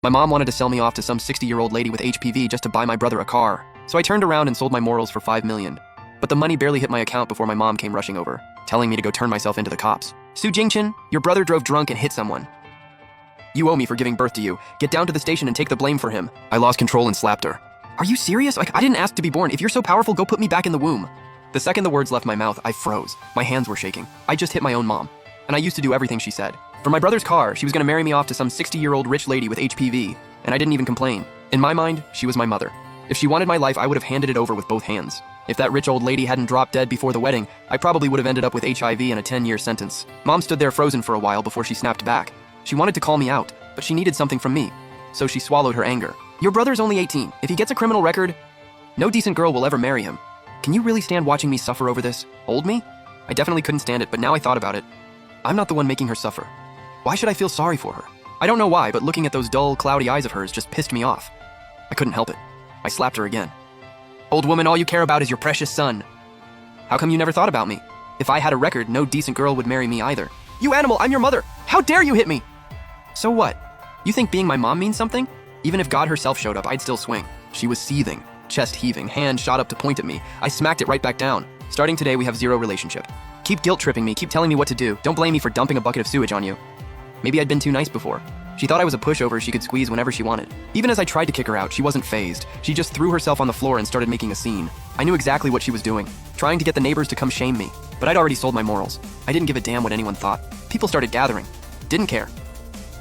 My mom wanted to sell me off to some 60-year-old lady with HPV just to buy my brother a car. So I turned around and sold my morals for $5 million. But the money barely hit my account before my mom came rushing over, telling me to go turn myself into the cops. Su Jingchen, your brother drove drunk and hit someone. You owe me for giving birth to you. Get down to the station and take the blame for him. I lost control and slapped her. Are you serious? I didn't ask to be born. If you're so powerful, go put me back in the womb. The second the words left my mouth, I froze. My hands were shaking. I just hit my own mom. And I used to do everything she said. For my brother's car, she was gonna marry me off to some 60-year-old rich lady with HPV. And I didn't even complain. In my mind, she was my mother. If she wanted my life, I would have handed it over with both hands. If that rich old lady hadn't dropped dead before the wedding, I probably would have ended up with HIV and a 10-year sentence. Mom stood there frozen for a while before she snapped back. She wanted to call me out, but she needed something from me. So she swallowed her anger. Your brother's only 18. If he gets a criminal record, no decent girl will ever marry him. Can you really stand watching me suffer over this? Old me? I definitely couldn't stand it, but now I thought about it. I'm not the one making her suffer. Why should I feel sorry for her? I don't know why, but looking at those dull, cloudy eyes of hers just pissed me off. I couldn't help it. I slapped her again. Old woman, all you care about is your precious son. How come you never thought about me? If I had a record, no decent girl would marry me either. You animal, I'm your mother. How dare you hit me? So what? You think being my mom means something? Even if God herself showed up, I'd still swing. She was seething, chest heaving, hand shot up to point at me. I smacked it right back down. Starting today, we have zero relationship. Keep guilt-tripping me, keep telling me what to do. Don't blame me for dumping a bucket of sewage on you. Maybe I'd been too nice before. She thought I was a pushover she could squeeze whenever she wanted. Even as I tried to kick her out, she wasn't fazed. She just threw herself on the floor and started making a scene. I knew exactly what she was doing, trying to get the neighbors to come shame me. But I'd already sold my morals. I didn't give a damn what anyone thought. People started gathering. Didn't care.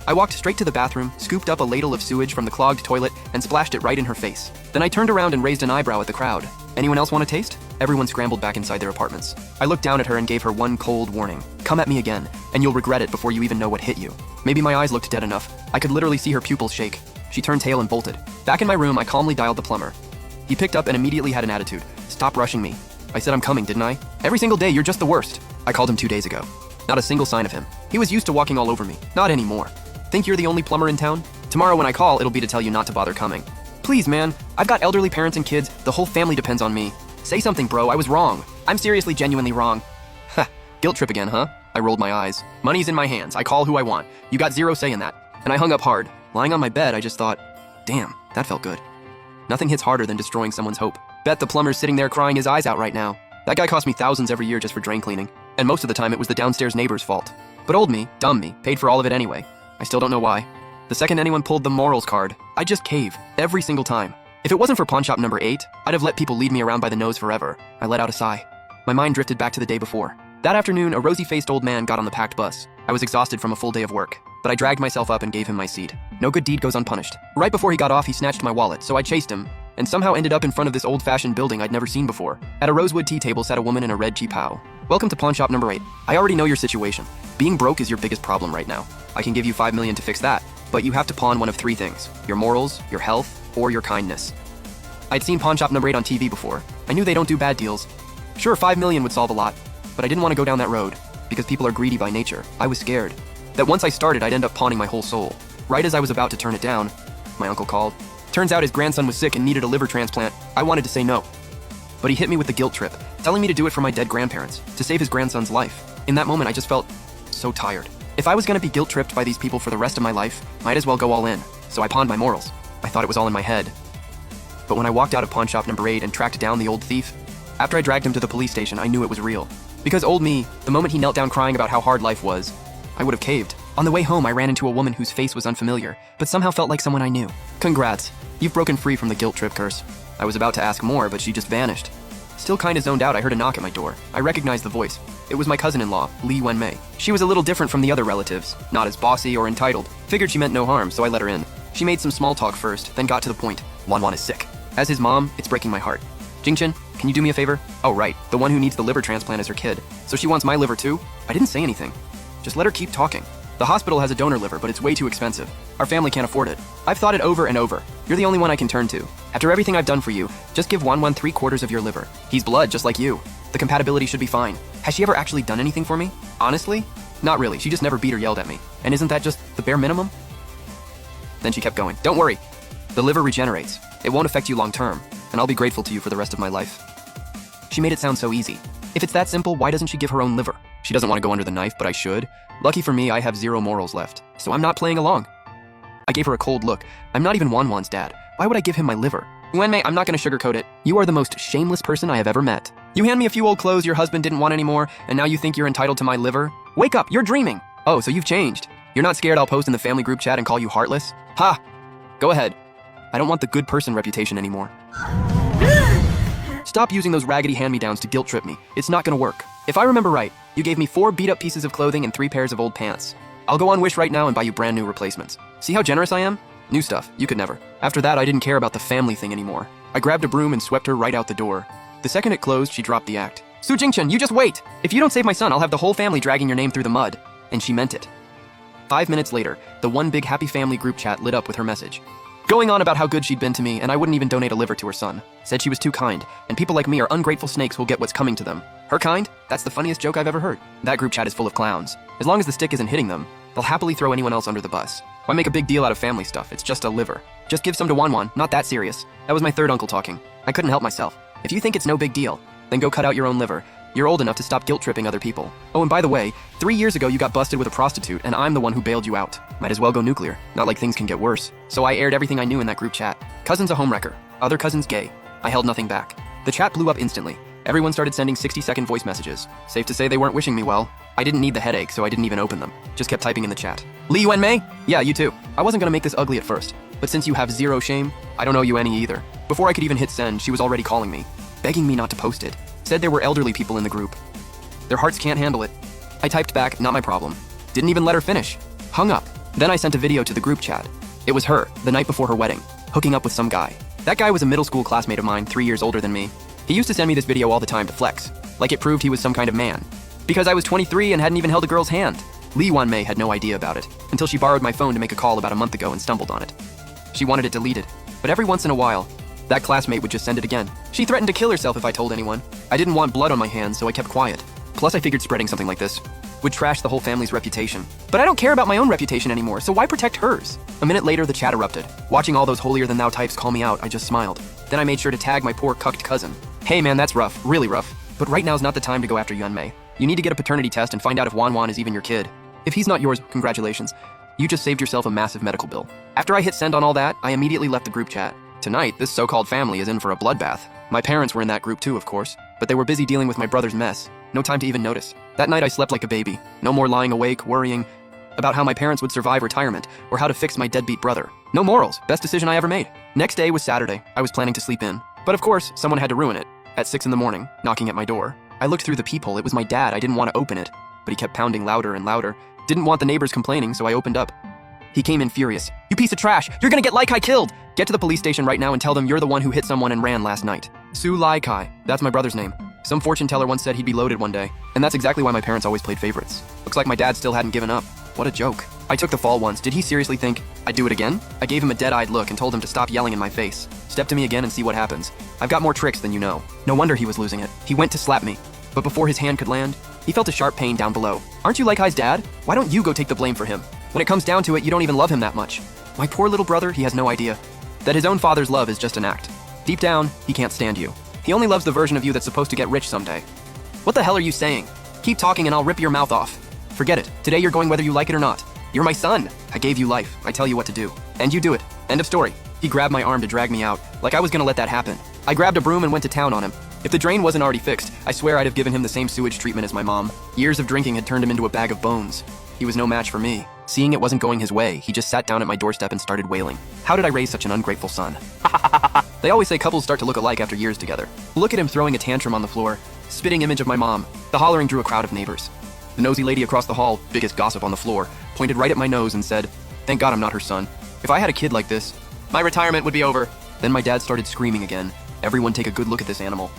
I walked straight to the bathroom, scooped up a ladle of sewage from the clogged toilet, and splashed it right in her face. Then I turned around and raised an eyebrow at the crowd. Anyone else want a taste? Everyone scrambled back inside their apartments. I looked down at her and gave her one cold warning. Come at me again, and you'll regret it before you even know what hit you. Maybe my eyes looked dead enough. I could literally see her pupils shake. She turned tail and bolted. Back in my room, I calmly dialed the plumber. He picked up and immediately had an attitude. Stop rushing me. I said I'm coming, didn't I? Every single day, you're just the worst. I called him 2 days ago. Not a single sign of him. He was used to walking all over me. Not anymore. Think you're the only plumber in town? Tomorrow when I call, it'll be to tell you not to bother coming. Please, man. I've got elderly parents and kids. The whole family depends on me. Say something, bro. I was wrong. I'm seriously, genuinely wrong. Ha, guilt trip again, huh? I rolled my eyes. Money's in my hands. I call who I want. You got zero say in that. And I hung up hard. Lying on my bed, I just thought, damn, that felt good. Nothing hits harder than destroying someone's hope. Bet the plumber's sitting there crying his eyes out right now. That guy cost me thousands every year just for drain cleaning. And most of the time it was the downstairs neighbor's fault. But old me, dumb me, paid for all of it anyway. I still don't know why. The second anyone pulled the morals card, I'd just cave. Every single time. If it wasn't for pawn shop number 8, I'd have let people lead me around by the nose forever. I let out a sigh. My mind drifted back to the day before. That afternoon, a rosy-faced old man got on the packed bus. I was exhausted from a full day of work, but I dragged myself up and gave him my seat. No good deed goes unpunished. Right before he got off, he snatched my wallet, so I chased him, and somehow ended up in front of this old-fashioned building I'd never seen before. At a rosewood tea table sat a woman in a red cheapao. Welcome to pawn shop number 8. I already know your situation. Being broke is your biggest problem right now. I can give you $5 million to fix that, but you have to pawn one of 3 things: your morals, your health, or your kindness. I'd seen pawn shop number 8 on TV before. I knew they don't do bad deals. Sure, $5 million would solve a lot, but I didn't want to go down that road, because people are greedy by nature. I was scared that once I started, I'd end up pawning my whole soul. Right as I was about to turn it down, my uncle called. Turns out his grandson was sick and needed a liver transplant. I wanted to say no, but he hit me with the guilt trip, telling me to do it for my dead grandparents, to save his grandson's life. In that moment, I just felt so tired. If I was gonna be guilt-tripped by these people for the rest of my life, might as well go all in. So I pawned my morals. I thought it was all in my head. But when I walked out of pawn shop number 8 and tracked down the old thief, after I dragged him to the police station, I knew it was real. Because old me, the moment he knelt down crying about how hard life was, I would have caved. On the way home, I ran into a woman whose face was unfamiliar, but somehow felt like someone I knew. Congrats, you've broken free from the guilt trip curse. I was about to ask more, but she just vanished. Still kinda zoned out, I heard a knock at my door. I recognized the voice. It was my cousin-in-law, Li Wenmei. She was a little different from the other relatives, not as bossy or entitled. Figured she meant no harm, so I let her in. She made some small talk first, then got to the point. Wanwan is sick. As his mom, it's breaking my heart. Jingchen, can you do me a favor? Oh right, the one who needs the liver transplant is her kid. So she wants my liver too? I didn't say anything. Just let her keep talking. The hospital has a donor liver, but it's way too expensive. Our family can't afford it. I've thought it over and over. You're the only one I can turn to. After everything I've done for you, just give Wanwan 3/4 of your liver. He's blood, just like you. The compatibility should be fine. Has she ever actually done anything for me? Honestly? Not really. She just never beat or yelled at me. And isn't that just the bare minimum? Then she kept going. Don't worry. The liver regenerates. It won't affect you long term, and I'll be grateful to you for the rest of my life. She made it sound so easy. If it's that simple, why doesn't she give her own liver? She doesn't want to go under the knife, but I should. Lucky for me, I have zero morals left, so I'm not playing along. I gave her a cold look. I'm not even Wanwan's dad. Why would I give him my liver? Wenmei, I'm not gonna sugarcoat it. You are the most shameless person I have ever met. You hand me a few old clothes your husband didn't want anymore, and now you think you're entitled to my liver? Wake up, you're dreaming. Oh, so you've changed. You're not scared I'll post in the family group chat and call you heartless? Ha! Go ahead. I don't want the good person reputation anymore. Stop using those raggedy hand-me-downs to guilt trip me. It's not gonna work. If I remember right, you gave me 4 beat-up pieces of clothing and 3 pairs of old pants. I'll go on Wish right now and buy you brand new replacements. See how generous I am? New stuff, you could never. After that, I didn't care about the family thing anymore. I grabbed a broom and swept her right out the door. The second it closed, she dropped the act. Su Jingchen, you just wait! If you don't save my son, I'll have the whole family dragging your name through the mud. And she meant it. 5 minutes later, the one big happy family group chat lit up with her message. Going on about how good she'd been to me, and I wouldn't even donate a liver to her son. Said she was too kind, and people like me are ungrateful snakes who'll get what's coming to them. Her kind? That's the funniest joke I've ever heard. That group chat is full of clowns. As long as the stick isn't hitting them, they'll happily throw anyone else under the bus. Why make a big deal out of family stuff? It's just a liver. Just give some to Wanwan, not that serious. That was my third uncle talking. I couldn't help myself. If you think it's no big deal, then go cut out your own liver. You're old enough to stop guilt-tripping other people. Oh, and by the way, 3 years ago you got busted with a prostitute, and I'm the one who bailed you out. Might as well go nuclear. Not like things can get worse. So I aired everything I knew in that group chat. Cousin's a homewrecker. Other cousin's gay. I held nothing back. The chat blew up instantly. Everyone started sending 60-second voice messages. Safe to say they weren't wishing me well. I didn't need the headache, so I didn't even open them. Just kept typing in the chat. Li Yuanmei? Yeah, you too. I wasn't gonna make this ugly at first, but since you have zero shame, I don't owe you any either. Before I could even hit send, she was already calling me, begging me not to post it. Said there were elderly people in the group. Their hearts can't handle it. I typed back, not my problem. Didn't even let her finish. Hung up. Then I sent a video to the group chat. It was her, the night before her wedding, hooking up with some guy. That guy was a middle school classmate of mine, 3 years older than me. He used to send me this video all the time to flex, like it proved he was some kind of man. Because I was 23 and hadn't even held a girl's hand. Li Wanmei had no idea about it, until she borrowed my phone to make a call about a month ago and stumbled on it. She wanted it deleted, but every once in a while, that classmate would just send it again. She threatened to kill herself if I told anyone. I didn't want blood on my hands, so I kept quiet. Plus, I figured spreading something like this would trash the whole family's reputation. But I don't care about my own reputation anymore, so why protect hers? A minute later, the chat erupted. Watching all those holier-than-thou types call me out, I just smiled. Then I made sure to tag my poor cucked cousin. Hey man, that's rough, really rough. But right now's not the time to go after Yuanmei. You need to get a paternity test and find out if Wanwan is even your kid. If he's not yours, congratulations. You just saved yourself a massive medical bill. After I hit send on all that, I immediately left the group chat. Tonight, this so-called family is in for a bloodbath. My parents were in that group too, of course, but they were busy dealing with my brother's mess. No time to even notice. That night I slept like a baby. No more lying awake, worrying about how my parents would survive retirement or how to fix my deadbeat brother. No morals. Best decision I ever made. Next day was Saturday. I was planning to sleep in. But of course, someone had to ruin it. At 6 in the morning, knocking at my door. I looked through the peephole. It was my dad. I didn't want to open it, but he kept pounding louder and louder. Didn't want the neighbors complaining, so I opened up. He came in furious. You piece of trash! You're gonna get Lai Kai killed! Get to the police station right now and tell them you're the one who hit someone and ran last night. Su Lai Kai. That's my brother's name. Some fortune teller once said he'd be loaded one day, and that's exactly why my parents always played favorites. Looks like my dad still hadn't given up. What a joke. I took the fall once. Did he seriously think I'd do it again? I gave him a dead-eyed look and told him to stop yelling in my face. Step to me again and see what happens. I've got more tricks than you know. No wonder he was losing it. He went to slap me, but before his hand could land, he felt a sharp pain down below. Aren't you Lai Kai's dad? Why don't you go take the blame for him? When it comes down to it, you don't even love him that much. My poor little brother, he has no idea that his own father's love is just an act. Deep down, he can't stand you. He only loves the version of you that's supposed to get rich someday. What the hell are you saying? Keep talking and I'll rip your mouth off. Forget it. Today you're going whether you like it or not. You're my son. I gave you life. I tell you what to do. And you do it. End of story. He grabbed my arm to drag me out, like I was gonna let that happen. I grabbed a broom and went to town on him. If the drain wasn't already fixed, I swear I'd have given him the same sewage treatment as my mom. Years of drinking had turned him into a bag of bones. He was no match for me. Seeing it wasn't going his way, he just sat down at my doorstep and started wailing. How did I raise such an ungrateful son? They always say couples start to look alike after years together. Look at him throwing a tantrum on the floor. Spitting image of my mom. The hollering drew a crowd of neighbors. The nosy lady across the hall, biggest gossip on the floor, pointed right at my nose and said, "Thank God I'm not her son. If I had a kid like this, my retirement would be over." Then my dad started screaming again. Everyone take a good look at this animal.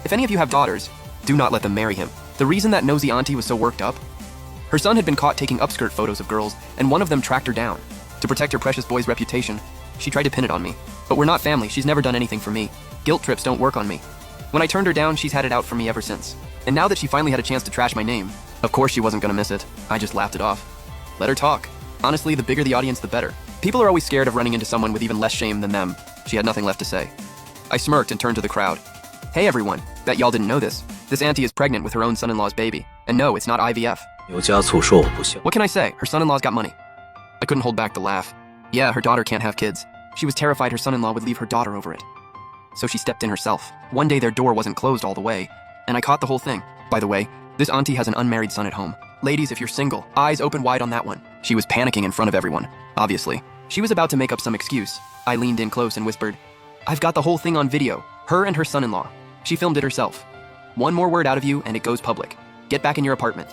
If any of you have daughters, do not let them marry him. The reason that nosy auntie was so worked up? Her son had been caught taking upskirt photos of girls, and one of them tracked her down. To protect her precious boy's reputation, she tried to pin it on me. But we're not family. She's never done anything for me. Guilt trips don't work on me. When I turned her down, she's had it out for me ever since. And now that she finally had a chance to trash my name, of course she wasn't gonna miss it. I just laughed it off. Let her talk. Honestly, the bigger the audience, the better. People are always scared of running into someone with even less shame than them. She had nothing left to say. I smirked and turned to the crowd. Hey everyone, bet y'all didn't know this. This auntie is pregnant with her own son-in-law's baby. And no, it's not IVF. What can I say? Her son-in-law's got money. I couldn't hold back the laugh. Yeah, her daughter can't have kids. She was terrified her son-in-law would leave her daughter over it. So she stepped in herself. One day their door wasn't closed all the way, and I caught the whole thing. By the way, this auntie has an unmarried son at home. Ladies, if you're single, eyes open wide on that one. She was panicking in front of everyone, obviously. She was about to make up some excuse. I leaned in close and whispered, I've got the whole thing on video. Her and her son-in-law. She filmed it herself. One more word out of you and it goes public. Get back in your apartment.